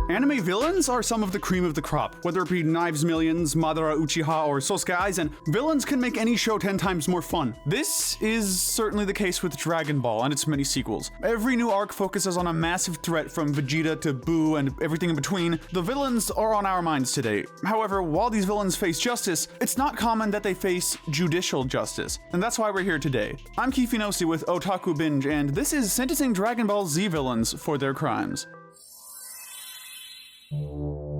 Anime villains are some of the cream of the crop. Whether it be Knives Millions, Madara Uchiha, or Sosuke Aizen, villains can make any show 10 times more fun. This is certainly the case with Dragon Ball and its many sequels. Every new arc focuses on a massive threat from Vegeta to Buu and everything in between. The villains are on our minds today. However, while these villains face justice, it's not common that they face judicial justice. And that's why we're here today. I'm Kifinosi with Otaku Binge, and this is sentencing Dragon Ball Z villains for their crimes.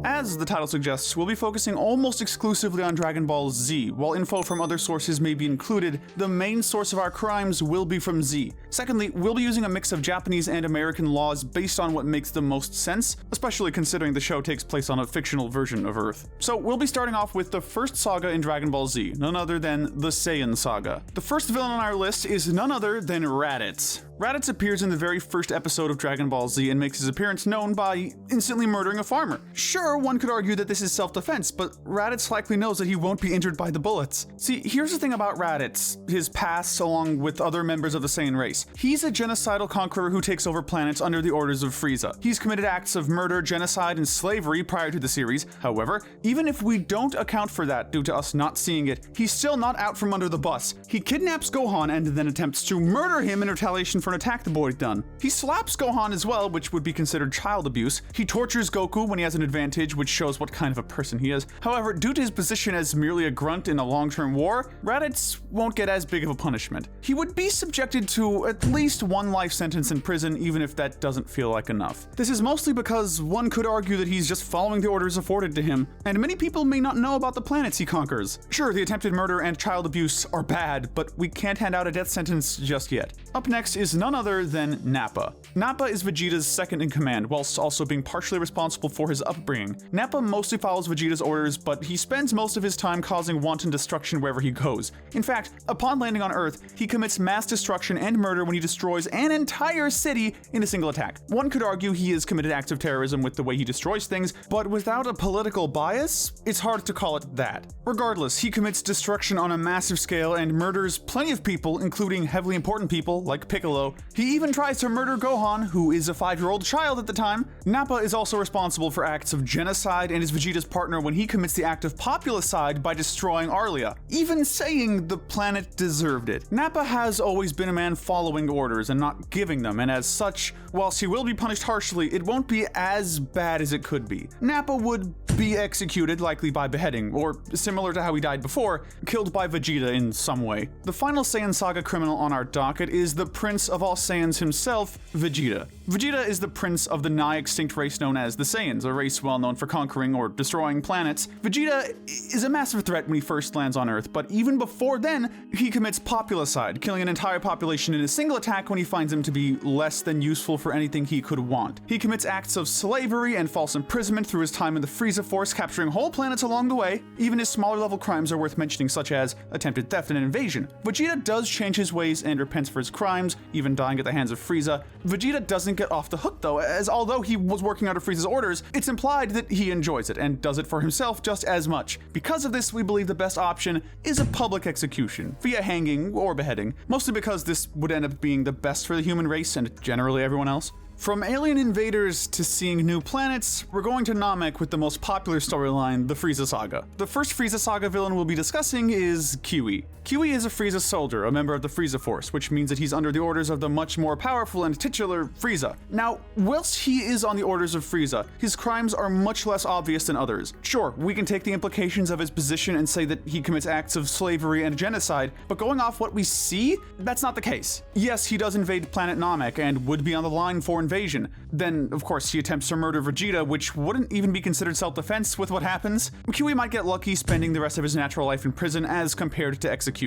As the title suggests, we'll be focusing almost exclusively on Dragon Ball Z. While info from other sources may be included, the main source of our crimes will be from Z. Secondly, we'll be using a mix of Japanese and American laws based on what makes the most sense, especially considering the show takes place on a fictional version of Earth. So we'll be starting off with the first saga in Dragon Ball Z, none other than the Saiyan Saga. The first villain on our list is none other than Raditz. Raditz appears in the very first episode of Dragon Ball Z and makes his appearance known by instantly murdering a farmer. Sure, one could argue that this is self-defense, but Raditz likely knows that he won't be injured by the bullets. See, here's the thing about Raditz, his past along with other members of the Saiyan race. He's a genocidal conqueror who takes over planets under the orders of Frieza. He's committed acts of murder, genocide, and slavery prior to the series. However, even if we don't account for that due to us not seeing it, he's still not out from under the bus. He kidnaps Gohan and then attempts to murder him in retaliation for an attack the boy had done. He slaps Gohan as well, which would be considered child abuse. He tortures Goku when he has an advantage, which shows what kind of a person he is. However, due to his position as merely a grunt in a long-term war, Raditz won't get as big of a punishment. He would be subjected to at least one life sentence in prison, even if that doesn't feel like enough. This is mostly because one could argue that he's just following the orders afforded to him, and many people may not know about the planets he conquers. Sure, the attempted murder and child abuse are bad, but we can't hand out a death sentence just yet. Up next is none other than Nappa. Nappa is Vegeta's second in command, whilst also being partially responsible for his upbringing. Nappa mostly follows Vegeta's orders, but he spends most of his time causing wanton destruction wherever he goes. In fact, upon landing on Earth, he commits mass destruction and murder when he destroys an entire city in a single attack. One could argue he has committed acts of terrorism with the way he destroys things, but without a political bias, it's hard to call it that. Regardless, he commits destruction on a massive scale and murders plenty of people, including heavily important people like Piccolo. He even tries to murder Gohan, who is a 5-year-old child at the time. Nappa is also responsible for acts of genocide and is Vegeta's partner when he commits the act of populicide by destroying Arlia, even saying the planet deserved it. Nappa has always been a man following orders and not giving them, and as such, whilst he will be punished harshly, it won't be as bad as it could be. Nappa would be executed, likely by beheading, or similar to how he died before, killed by Vegeta in some way. The final Saiyan Saga criminal on our docket is the Prince of all Saiyans himself, Vegeta. Vegeta is the prince of the nigh-extinct race known as the Saiyans, a race well known for conquering or destroying planets. Vegeta is a massive threat when he first lands on Earth, but even before then, he commits populicide, killing an entire population in a single attack when he finds them to be less than useful for anything he could want. He commits acts of slavery and false imprisonment through his time in the Frieza Force, capturing whole planets along the way. Even his smaller level crimes are worth mentioning, such as attempted theft and an invasion. Vegeta does change his ways and repents for his crimes, even dying at the hands of Frieza. Vegeta doesn't get off the hook though, as although he was working under Frieza's orders, it's implied that he enjoys it and does it for himself just as much. Because of this, we believe the best option is a public execution, via hanging or beheading, mostly because this would end up being the best for the human race and generally everyone else. From alien invaders to seeing new planets, we're going to Namek with the most popular storyline, the Frieza Saga. The first Frieza Saga villain we'll be discussing is Kiwi. Kiwi is a Frieza soldier, a member of the Frieza Force, which means that he's under the orders of the much more powerful and titular Frieza. Now, whilst he is on the orders of Frieza, his crimes are much less obvious than others. Sure, we can take the implications of his position and say that he commits acts of slavery and genocide, but going off what we see, that's not the case. Yes, he does invade planet Namek and would be on the line for invasion. Then, of course, he attempts to murder Vegeta, which wouldn't even be considered self-defense with what happens. Kiwi might get lucky spending the rest of his natural life in prison as compared to execution.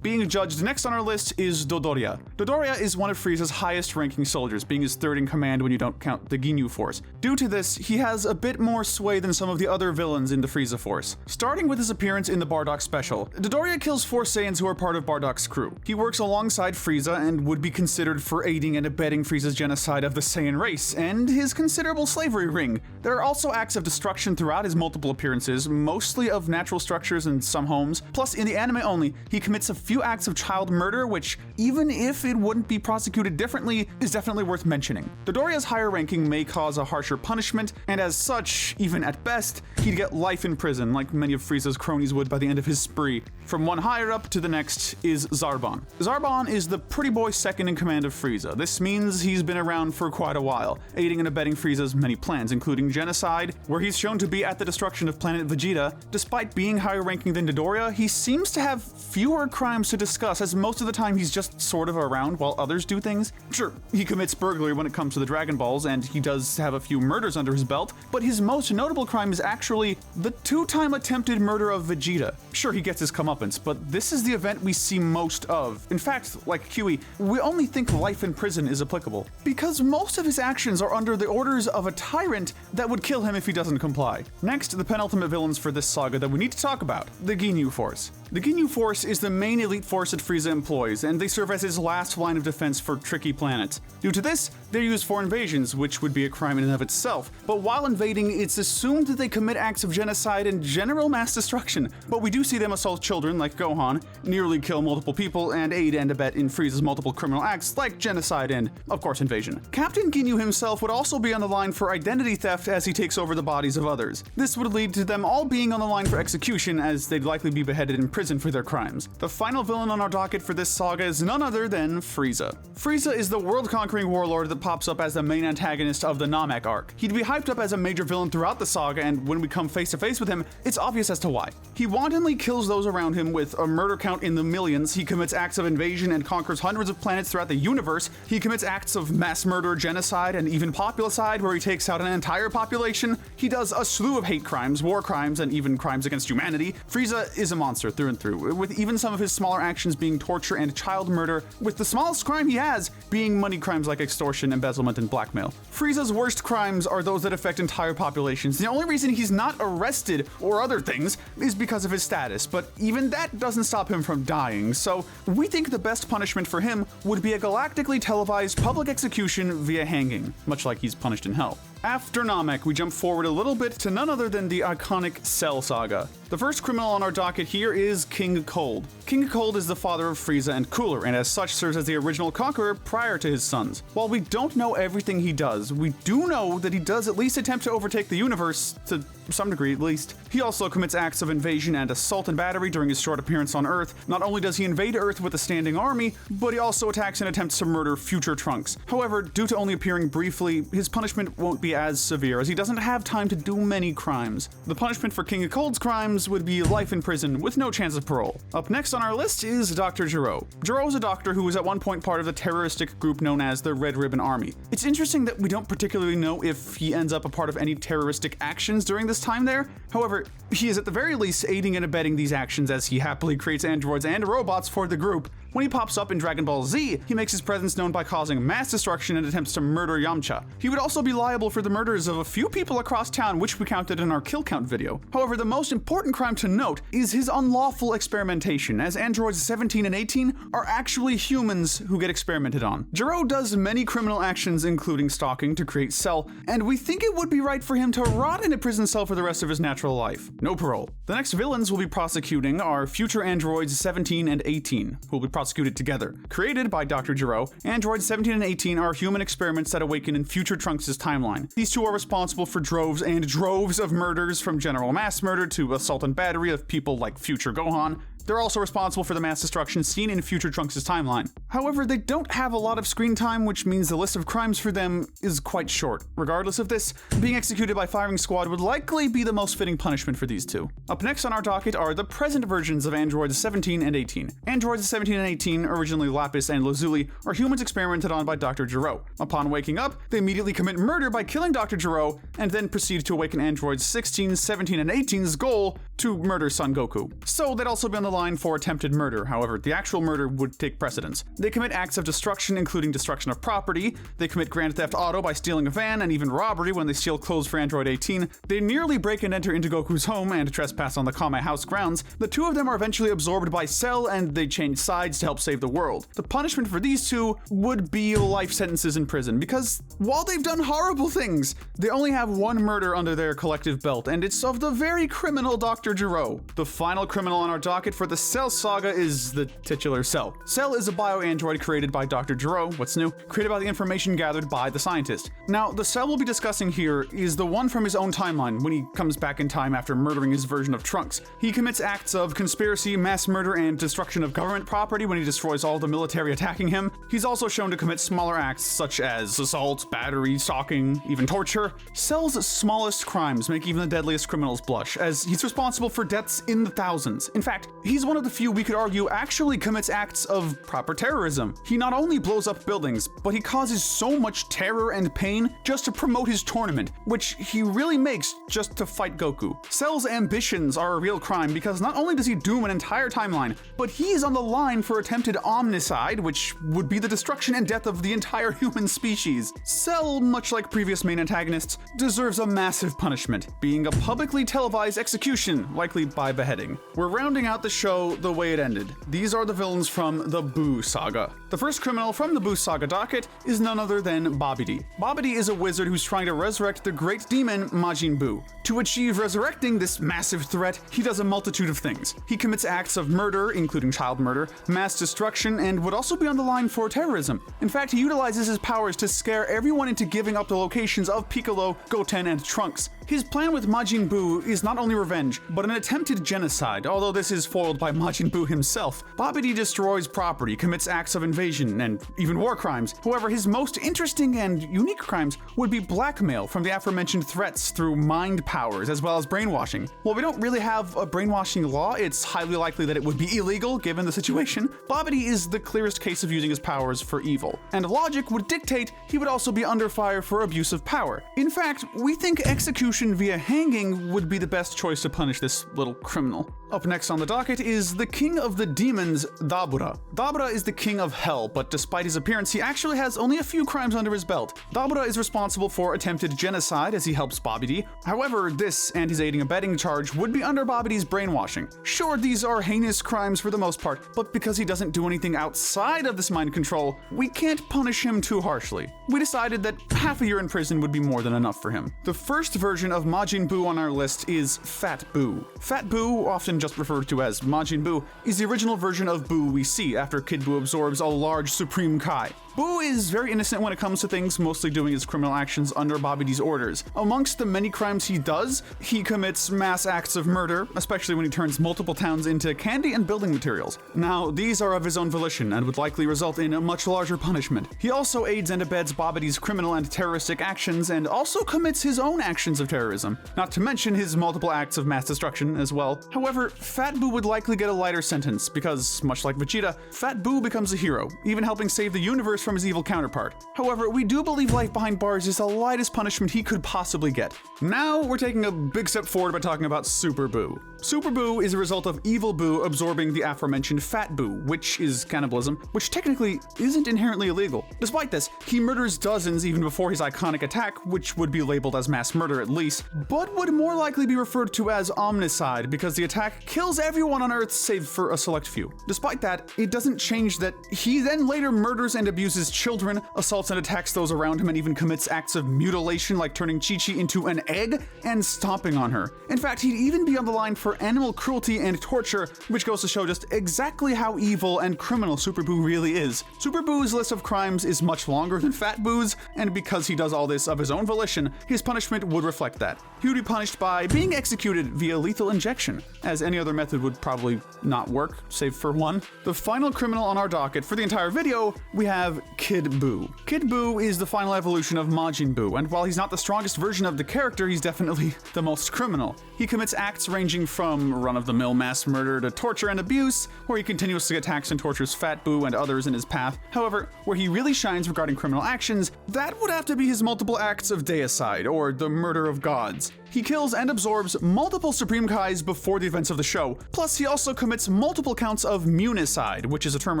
Being judged next on our list is Dodoria. Dodoria is one of Frieza's highest-ranking soldiers, being his third in command when you don't count the Ginyu Force. Due to this, he has a bit more sway than some of the other villains in the Frieza Force. Starting with his appearance in the Bardock Special, Dodoria kills 4 Saiyans who are part of Bardock's crew. He works alongside Frieza and would be considered for aiding and abetting Frieza's genocide of the Saiyan race, and his considerable slavery ring. There are also acts of destruction throughout his multiple appearances, mostly of natural structures and some homes. Plus, in the anime only, he commits a few acts of child murder, which, even if it wouldn't be prosecuted differently, is definitely worth mentioning. Dodoria's higher ranking may cause a harsher punishment, and as such, even at best, he'd get life in prison, like many of Frieza's cronies would by the end of his spree. From one higher up to the next is Zarbon. Zarbon is the pretty boy second in command of Frieza. This means he's been around for quite a while, aiding and abetting Frieza's many plans, including genocide, where he's shown to be at the destruction of planet Vegeta. Despite being higher ranking than Dodoria, he seems to have fewer crimes to discuss, as most of the time he's just sort of around while others do things. Sure, he commits burglary when it comes to the Dragon Balls, and he does have a few murders under his belt, but his most notable crime is actually the 2-time attempted murder of Vegeta. Sure, he gets his comeuppance, but this is the event we see most of. In fact, like Huey, we only think life in prison is applicable, because most of his actions are under the orders of a tyrant that would kill him if he doesn't comply. Next, the penultimate villains for this saga that we need to talk about, the Ginyu Force. The Ginyu Force is the main elite force that Frieza employs, and they serve as his last line of defense for tricky planets. Due to this, they're used for invasions, which would be a crime in and of itself. But while invading, it's assumed that they commit acts of genocide and general mass destruction. But we do see them assault children like Gohan, nearly kill multiple people, and aid and abet in Frieza's multiple criminal acts like genocide and, of course, invasion. Captain Ginyu himself would also be on the line for identity theft as he takes over the bodies of others. This would lead to them all being on the line for execution, as they'd likely be beheaded in prison for their crimes. The final villain on our docket for this saga is none other than Frieza. Frieza is the world-conquering warlord that pops up as the main antagonist of the Namek arc. He'd be hyped up as a major villain throughout the saga, and when we come face to face with him, it's obvious as to why. He wantonly kills those around him with a murder count in the millions. He commits acts of invasion and conquers hundreds of planets throughout the universe. He commits acts of mass murder, genocide, and even populicide, where he takes out an entire population. He does a slew of hate crimes, war crimes, and even crimes against humanity. Frieza is a monster through and through, with even some of his smaller actions being torture and child murder, with the smallest crime he has being money crimes like extortion, embezzlement, and blackmail. Frieza's worst crimes are those that affect entire populations. The only reason he's not arrested or other things is because of his status, but even that doesn't stop him from dying, so we think the best punishment for him would be a galactically televised public execution via hanging, much like he's punished in hell. After Namek, we jump forward a little bit to none other than the iconic Cell Saga. The first criminal on our docket here is King Cold. King Cold is the father of Frieza and Cooler, and as such serves as the original conqueror prior to his sons. While we don't know everything he does, we do know that he does at least attempt to overtake the universe, to some degree at least. He also commits acts of invasion and assault and battery during his short appearance on Earth. Not only does he invade Earth with a standing army, but he also attacks and attempts to murder future Trunks. However, due to only appearing briefly, his punishment won't be as severe, as he doesn't have time to do many crimes. The punishment for King of Cold's crimes would be life in prison with no chance of parole. Up next on our list is Dr. Gero. Gero is a doctor who was at one point part of the terroristic group known as the Red Ribbon Army. It's interesting that we don't particularly know if he ends up a part of any terroristic actions during this time there. However, he is at the very least aiding and abetting these actions, as he happily creates androids and robots for the group. When he pops up in Dragon Ball Z, he makes his presence known by causing mass destruction and attempts to murder Yamcha. He would also be liable for the murders of a few people across town, which we counted in our kill count video. However, the most important crime to note is his unlawful experimentation, as androids 17 and 18 are actually humans who get experimented on. Gero does many criminal actions, including stalking to create Cell, and we think it would be right for him to rot in a prison cell for the rest of his natural life. No parole. The next villains we'll be prosecuting are future androids 17 and 18, who will be prosecuted together. Created by Dr. Gero, androids 17 and 18 are human experiments that awaken in future Trunks' timeline. These two are responsible for droves and droves of murders, from general mass murder to assault and battery of people like future Gohan. They're also responsible for the mass destruction seen in future Trunks' timeline. However, they don't have a lot of screen time, which means the list of crimes for them is quite short. Regardless of this, being executed by firing squad would likely be the most fitting punishment for these two. Up next on our docket are the present versions of androids 17 and 18. Androids 17 and 18, originally Lapis and Lazuli, are humans experimented on by Dr. Gero. Upon waking up, they immediately commit murder by killing Dr. Gero, and then proceed to awaken androids 16, 17, and 18's goal to murder Son Goku. So they'd also be on the line for attempted murder, however, the actual murder would take precedence. They commit acts of destruction, including destruction of property. They commit grand theft auto by stealing a van, and even robbery when they steal clothes for Android 18. They nearly break and enter into Goku's home and trespass on the Kame house grounds. The two of them are eventually absorbed by Cell, and they change sides to help save the world. The punishment for these two would be life sentences in prison, because while they've done horrible things, they only have one murder under their collective belt, and it's of the very criminal Dr. Gero. The final criminal on our docket for the Cell saga is the titular Cell. Cell is a bio-android created by Dr. Gero, what's new, created by the information gathered by the scientist. Now, the Cell we'll be discussing here is the one from his own timeline when he comes back in time after murdering his version of Trunks. He commits acts of conspiracy, mass murder, and destruction of government property when he destroys all the military attacking him. He's also shown to commit smaller acts such as assault, battery, stalking, even torture. Cell's smallest crimes make even the deadliest criminals blush, as he's responsible for deaths in the thousands. In fact, he's one of the few we could argue actually commits acts of proper terrorism. He not only blows up buildings, but he causes so much terror and pain just to promote his tournament, which he really makes just to fight Goku. Cell's ambitions are a real crime because not only does he doom an entire timeline, but he's on the line for attempted omnicide, which would be the destruction and death of the entire human species. Cell, much like previous main antagonists, deserves a massive punishment, being a publicly televised execution, likely by beheading. We're rounding out the show the way it ended. These are the villains from the Buu Saga. The first criminal from the Buu Saga docket is none other than Babidi. Babidi is a wizard who's trying to resurrect the great demon Majin Buu. To achieve resurrecting this massive threat, he does a multitude of things. He commits acts of murder, including child murder, mass destruction, and would also be on the line for terrorism. In fact, he utilizes his powers to scare everyone into giving up the locations of Piccolo, Goten, and Trunks. His plan with Majin Buu is not only revenge, but an attempted genocide, although this is foiled by Majin Buu himself. Babidi destroys property, commits acts of invasion, and even war crimes. However, his most interesting and unique crimes would be blackmail from the aforementioned threats through mind powers, as well as brainwashing. While we don't really have a brainwashing law, it's highly likely that it would be illegal given the situation. Babidi is the clearest case of using his powers for evil, and logic would dictate he would also be under fire for abuse of power. In fact, we think execution via hanging would be the best choice to punish this little criminal. Up next on the docket is the king of the demons, Dabura. Dabura is the king of hell, but despite his appearance, he actually has only a few crimes under his belt. Dabura is responsible for attempted genocide as he helps Babidi. However, this and his aiding and abetting charge would be under Babidi's brainwashing. Sure, these are heinous crimes for the most part, but because he doesn't do anything outside of this mind control, we can't punish him too harshly. We decided that half a year in prison would be more than enough for him. The first version of Majin Buu on our list is Fat Buu. Fat Buu, often just referred to as Majin Buu, is the original version of Buu we see after Kid Buu absorbs a large Supreme Kai. Buu is very innocent when it comes to things, mostly doing his criminal actions under Babidi's orders. Amongst the many crimes he does, he commits mass acts of murder, especially when he turns multiple towns into candy and building materials. Now, these are of his own volition and would likely result in a much larger punishment. He also aids and abets Babidi's criminal and terroristic actions and also commits his own actions of terrorism, not to mention his multiple acts of mass destruction as well. However, Fat Buu would likely get a lighter sentence because, much like Vegeta, Fat Buu becomes a hero, even helping save the universe from his evil counterpart. However, we do believe life behind bars is the lightest punishment he could possibly get. Now we're taking a big step forward by talking about Super Buu. Super Buu is a result of evil Buu absorbing the aforementioned Fat Buu, which is cannibalism, which technically isn't inherently illegal. Despite this, he murders dozens even before his iconic attack, which would be labeled as mass murder at least, but would more likely be referred to as omnicide because the attack kills everyone on Earth save for a select few. Despite that, it doesn't change that he then later murders and abuses children, assaults and attacks those around him, and even commits acts of mutilation like turning Chi-Chi into an egg and stomping on her. In fact, he'd even be on the line for animal cruelty and torture, which goes to show just exactly how evil and criminal Super Buu really is. Super Buu's list of crimes is much longer than Fat Buu's, and because he does all this of his own volition, his punishment would reflect that. He would be punished by being executed via lethal injection, as any other method would probably not work, save for one. The final criminal on our docket for the entire video, we have Kid Buu. Kid Buu is the final evolution of Majin Buu, and while he's not the strongest version of the character, he's definitely the most criminal. He commits acts ranging from run-of-the-mill mass murder to torture and abuse, where he continuously attacks and tortures Fat Buu and others in his path. However, where he really shines regarding criminal actions, that would have to be his multiple acts of deicide, or the murder of gods. He kills and absorbs multiple Supreme Kais before the events of the show. Plus, he also commits multiple counts of municide, which is a term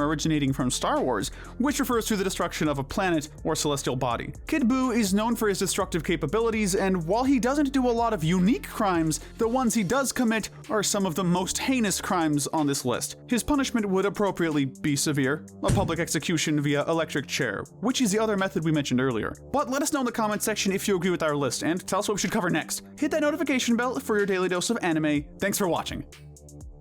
originating from Star Wars, which refers to the destruction of a planet or celestial body. Kid Buu is known for his destructive capabilities, and while he doesn't do a lot of unique crimes, the ones he does commit are some of the most heinous crimes on this list. His punishment would appropriately be severe, a public execution via electric chair, which is the other method we mentioned earlier. But let us know in the comments section if you agree with our list, and tell us what we should cover next. Hit that notification bell for your daily dose of anime. Thanks for watching.